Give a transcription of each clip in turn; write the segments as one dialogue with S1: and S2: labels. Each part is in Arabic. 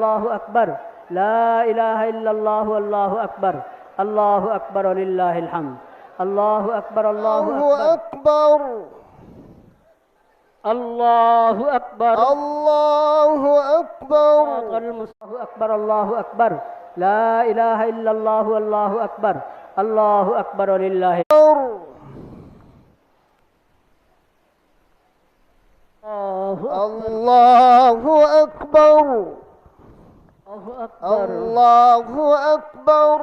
S1: الله أكبر لا إله إلا الله والله أكبر الله أكبر ولله الحمد الله أكبر الله أكبر الله أكبر
S2: الله أكبر
S1: الله أكبر الله أكبر لا إله إلا الله والله أكبر الله أكبر ولله
S2: الله أكبر الله أكبر
S1: الله أكبر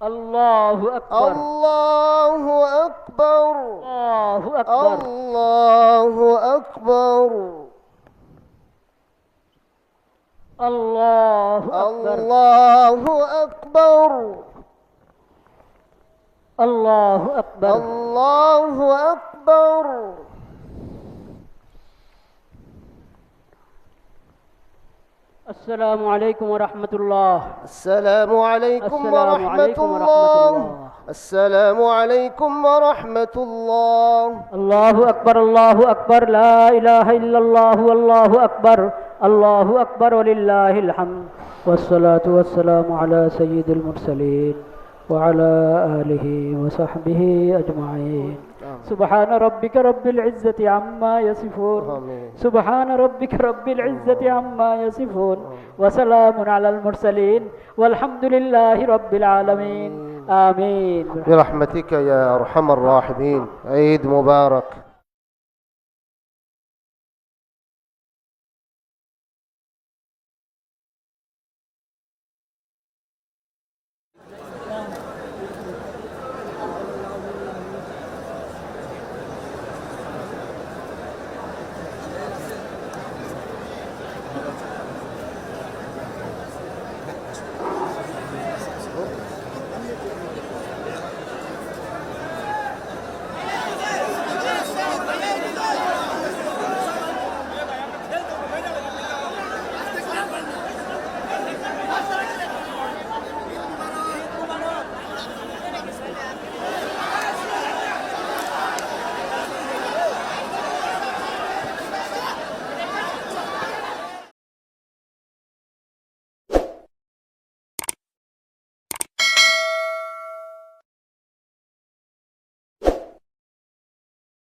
S2: الله أكبر
S1: الله أكبر
S2: الله أكبر
S1: الله أكبر
S2: الله أكبر
S1: الله أكبر
S2: الله أكبر
S1: السلام عليكم ورحمة الله
S2: السلام عليكم
S1: السلام
S2: ورحمة
S1: عليكم ورحمة
S2: الله
S1: الله.
S2: السلام عليكم ورحمة الله
S1: الله أكبر الله أكبر لا إله إلا الله والله أكبر الله أكبر ولله الحمد والصلاة والسلام على سيد المرسلين وعلى آله وصحبه أجمعين سبحان ربك رب العزة عما يصفون سبحان ربك رب العزة عما يصفون وسلام على المرسلين والحمد لله رب العالمين آمين
S2: برحمتك يا أرحم الراحمين. عيد مبارك.